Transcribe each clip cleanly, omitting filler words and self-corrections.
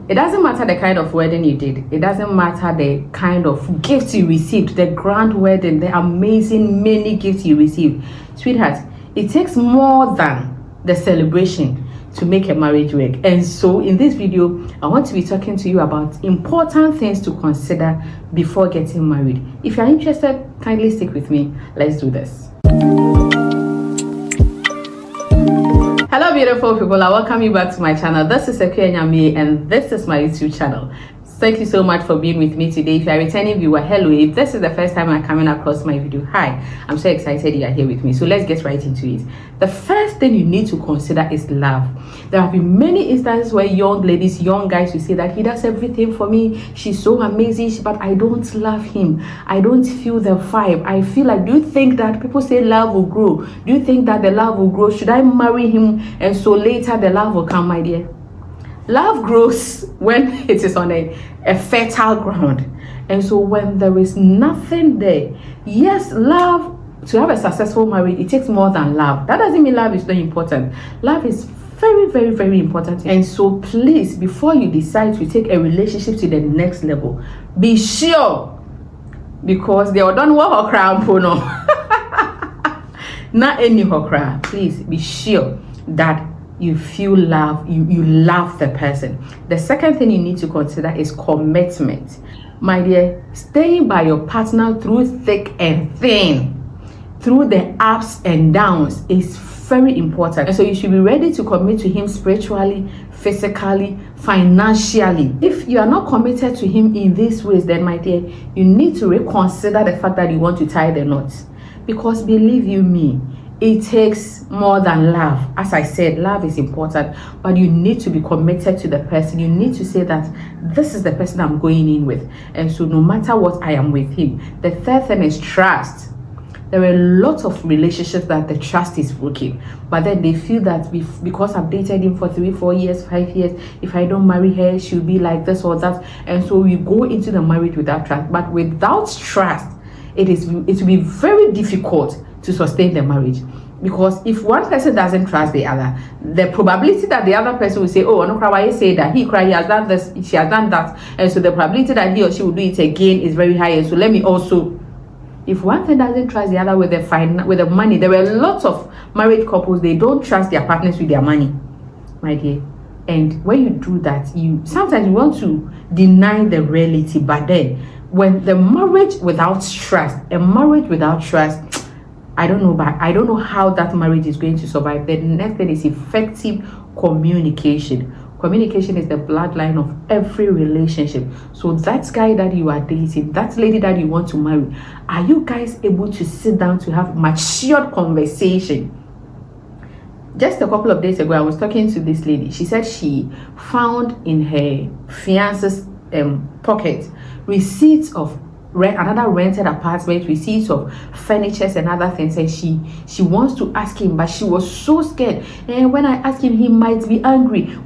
It doesn't matter the kind of wedding you did. It doesn't matter the kind of gifts you received, the grand wedding, the amazing many gifts you received. Sweetheart, it takes more than the celebration to make a marriage work. And so in this video, I want to be talking to you about important things to consider before getting married. If you're interested, kindly stick with me. Let's do this. Hello beautiful people, I welcome you back to my channel. This is Akua Nyameyie and this is my YouTube channel. Thank you so much for being with me today. If you're a returning viewer, hello. If this is the first time I'm coming across my video, hi. I'm so excited you are here with me. So let's get right into it. The first thing you need to consider is love. There have been many instances where young ladies, young guys will say that he does everything for me. She's so amazing, but I don't love him. I don't feel the vibe. I feel like, do you think that people say love will grow? Do you think that the love will grow? Should I marry him and so later the love will come, my dear? Love grows when it is on a fertile ground. And so when there is nothing there, yes, love, to have a successful marriage, it takes more than love. That doesn't mean love is not important. Love is very, very, very important. And so please, before you decide to take a relationship to the next level, be sure, because they don't want her crown, no. Not any her crown. Please be sure that you feel love, you love the person. The second thing you need to consider is commitment. My dear, staying by your partner through thick and thin, through the ups and downs, is very important. And so you should be ready to commit to him spiritually, physically, financially. If you are not committed to him in these ways, then my dear, you need to reconsider the fact that you want to tie the knot. Because believe you me, it takes more than love. As I said, love is important, but you need to be committed to the person. You need to say that this is the person I'm going in with, and so no matter what, I am with him. The third thing is trust. There are a lot of relationships that the trust is broken, but then they feel that because I've dated him for 3, 4 years, 5 years, if I don't marry her, she'll be like this or that. And so we go into the marriage without trust. But without trust, it will be very difficult to sustain the marriage. Because if one person doesn't trust the other, the probability that the other person will say, oh, no, why say that he has done this, she has done that, and so the probability that he or she will do it again is very high. And so let me also, if one thing doesn't trust the other with the money, there are lots of married couples, they don't trust their partners with their money, my dear. And when you do that, sometimes you want to deny the reality, but then when the marriage without trust, I don't know how that marriage is going to survive. The next thing is effective communication. Communication is the bloodline of every relationship. So that guy that you are dating, that lady that you want to marry, are you guys able to sit down to have matured conversation? Just a couple of days ago, I was talking to this lady. She said she found in her fiance's pocket receipts of another rented apartment, receipts of furnitures and other things, and she wants to ask him, but she was so scared. And when I ask him, he might be angry.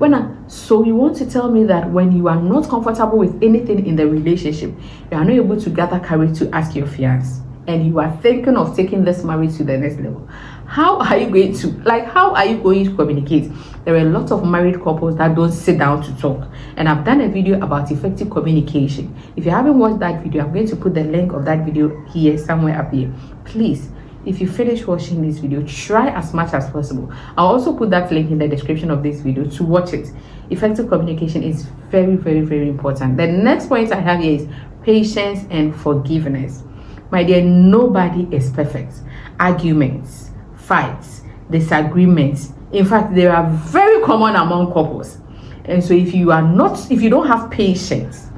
So you want to tell me that when you are not comfortable with anything in the relationship, you are not able to gather courage to ask your fiance, and you are thinking of taking this marriage to the next level? How are you going to communicate? There are a lot of married couples that don't sit down to talk, and I've done a video about effective communication. If you haven't watched that video, I'm going to put the link of that video here, somewhere up here. Please, if you finish watching this video, try as much as possible. I'll also put that link in the description of this video to watch it. Effective communication is very, very, very important. The next point I have here is patience and forgiveness. My dear, nobody is perfect. Arguments, fights, disagreements, in fact, they are very common among couples. And so if you don't have patience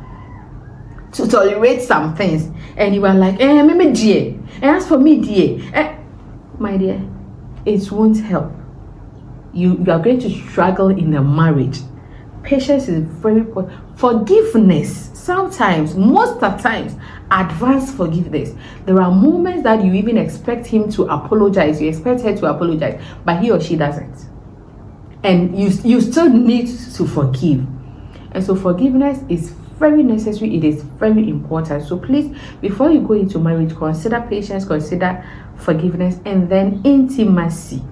to tolerate some things, and you are like, me dear, and as for me dear, my dear, it won't help. You are going to struggle in the marriage. Patience is very important. Forgiveness, sometimes, most of the times, advanced forgiveness. There are moments that you even expect him to apologize, you expect her to apologize, but he or she doesn't. And you still need to forgive. And so forgiveness is very necessary, it is very important. So please, before you go into marriage, consider patience, consider forgiveness, and then intimacy.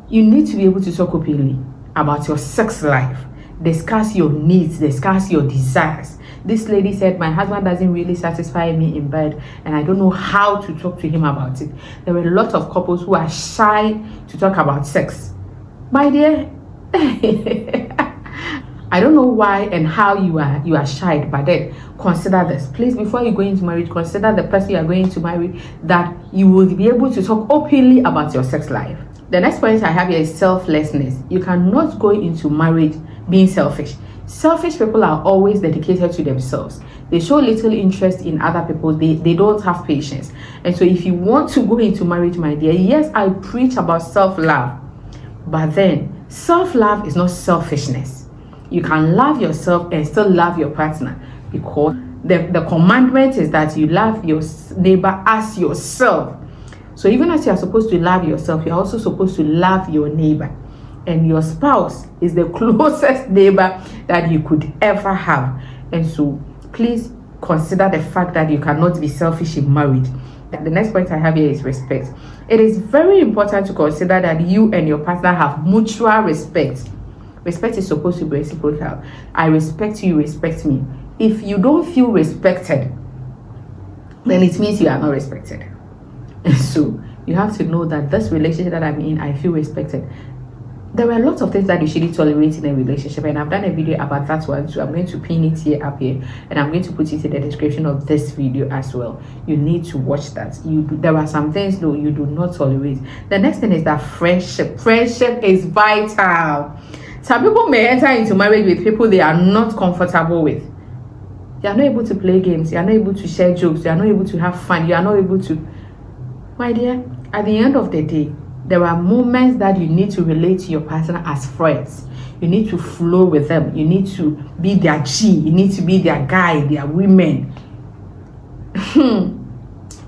You need to be able to talk openly about your sex life. discuss your needs, discuss your desires. This lady said, my husband doesn't really satisfy me in bed and I don't know how to talk to him about it. There were a lot of couples who are shy to talk about sex. My dear, I don't know why and how you are shy, but then consider this. Please, before you go into marriage, consider the person you are going to marry, that you will be able to talk openly about your sex life. The next point I have here is selflessness. You cannot go into marriage being selfish. Selfish people are always dedicated to themselves. They show little interest in other people. They don't have patience. And so if you want to go into marriage, my dear, yes, I preach about self-love. But then self-love is not selfishness. You can love yourself and still love your partner, because the commandment is that you love your neighbor as yourself. So even as you are supposed to love yourself, you're also supposed to love your neighbor. And your spouse is the closest neighbor that you could ever have. And so please consider the fact that you cannot be selfish in marriage. The next point I have here is respect. It is very important to consider that you and your partner have mutual respect. Respect is supposed to be reciprocal. I respect you, you respect me. If you don't feel respected, then it means you are not respected. And so you have to know that this relationship that I'm in, I feel respected. There are lots of things that you shouldn't tolerate in a relationship, and I've done a video about that one, so I'm going to pin it here up here, and I'm going to put it in the description of this video as well. You need to watch that. There are some things though you do not tolerate. The next thing is that friendship is vital. Some people may enter into marriage with people they are not comfortable with. You are not able to play games, you are not able to share jokes, you are not able to have fun, you are not able to. My dear, at the end of the day, there are moments that you need to relate to your partner as friends. You need to flow with them. You need to be their G. You need to be their guy, their women.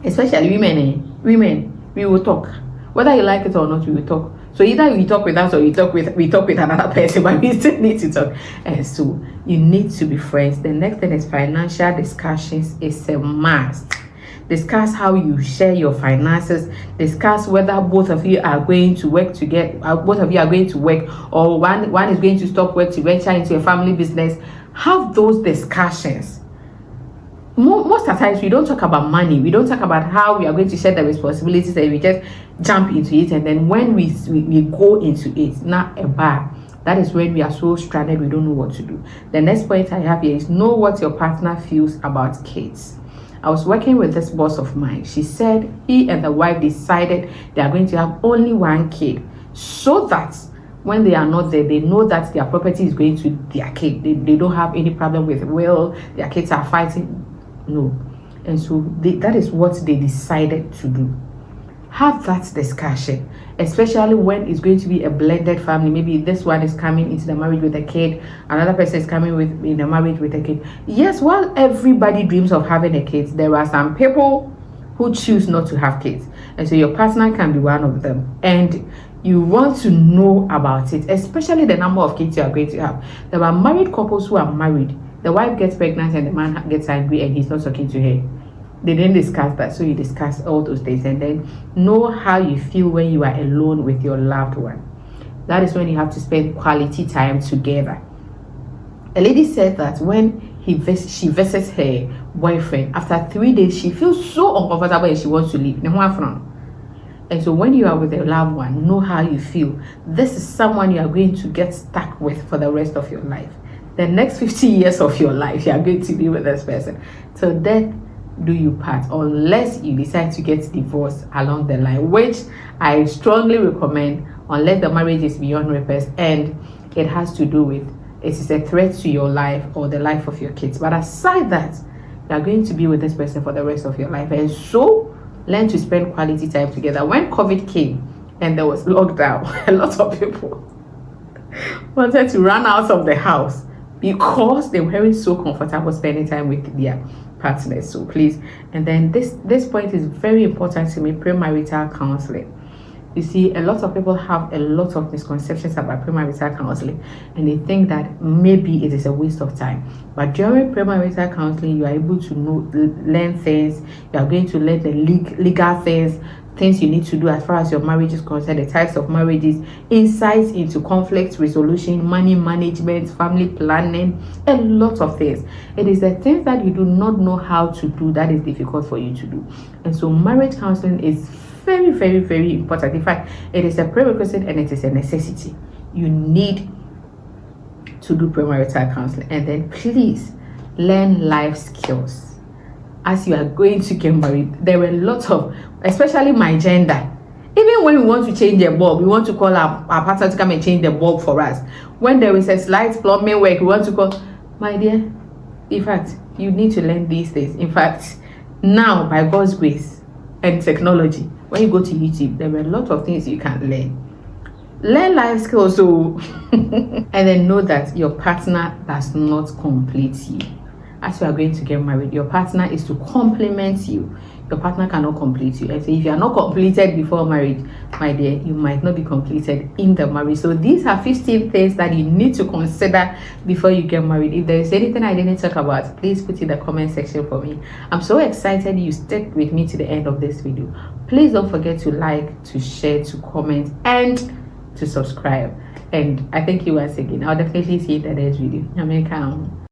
Especially women. Women, we will talk. Whether you like it or not, we will talk. So either we talk with us or we talk with another person, but we still need to talk. And so you need to be friends. The next thing is financial discussions is a must. Discuss how you share your finances. Discuss whether both of you are going to work together. Both of you are going to work, or one is going to stop work to venture into a family business. Have those discussions. Most of the times we don't talk about money. We don't talk about how we are going to share the responsibilities, and we just jump into it. And then when we go into it, not a bar. That is when we are so stranded, we don't know what to do. The next point I have here is know what your partner feels about kids. I was working with this boss of mine. She said he and the wife decided they are going to have only one kid, so that when they are not there, they know that their property is going to their kid. They don't have any problem with will. Their kids are fighting. No. And so that is what they decided to do. Have that discussion, especially when it's going to be a blended family. Maybe this one is coming into the marriage with a kid, another person is coming in a marriage with a kid. Yes, while everybody dreams of having a kid, there are some people who choose not to have kids, and so your partner can be one of them, and you want to know about it, especially the number of kids you are going to have. There are married couples who are married, the wife gets pregnant and the man gets angry and he's not talking to her. They didn't discuss that, so you discuss all those things, and then know how you feel when you are alone with your loved one. That is when you have to spend quality time together. A lady said that when she visits her boyfriend, after 3 days she feels so uncomfortable and she wants to leave. And so when you are with your loved one, know how you feel. This is someone you are going to get stuck with for the rest of your life. The next 50 years of your life, you are going to be with this person. So death do you part, unless you decide to get divorced along the line, which I strongly recommend, unless the marriage is beyond repairs and it has to do with it is a threat to your life or the life of your kids. But aside that, you are going to be with this person for the rest of your life, and so learn to spend quality time together. When COVID came and there was lockdown, a lot of people wanted to run out of the house because they weren't so comfortable spending time with their partners. So please, and then this point is very important to me, premarital counseling. You see, a lot of people have a lot of misconceptions about premarital counseling, and they think that maybe it is a waste of time. But during premarital counseling, you are able to learn things. You are going to learn the legal things you need to do as far as your marriage is concerned, the types of marriages, insights into conflict resolution, money management, family planning, a lot of things. It is the things that you do not know how to do that is difficult for you to do. And so marriage counseling is very, very, very important. In fact, it is a prerequisite and it is a necessity. You need to do premarital counseling. And then please learn life skills as you are going to get married. There are a lot of, especially my gender. Even when we want to change a bulb, we want to call our partner to come and change the bulb for us. When there is a slight plumbing work, we want to call, my dear, in fact, you need to learn these things. In fact, now, by God's grace and technology, when you go to YouTube, there are a lot of things you can learn. Learn life skills, so and then know that your partner does not complete you. As you are going to get married, your partner is to complement you. Your partner cannot complete you. And so if you are not completed before marriage, my dear, you might not be completed in the marriage. So these are 15 things that you need to consider before you get married. If there is anything I didn't talk about, please put in the comment section for me. I'm so excited you stuck with me to the end of this video. Please don't forget to like, to share, to comment, and to subscribe. And I thank you once again. I'll definitely see you in the next video. Nyameyie.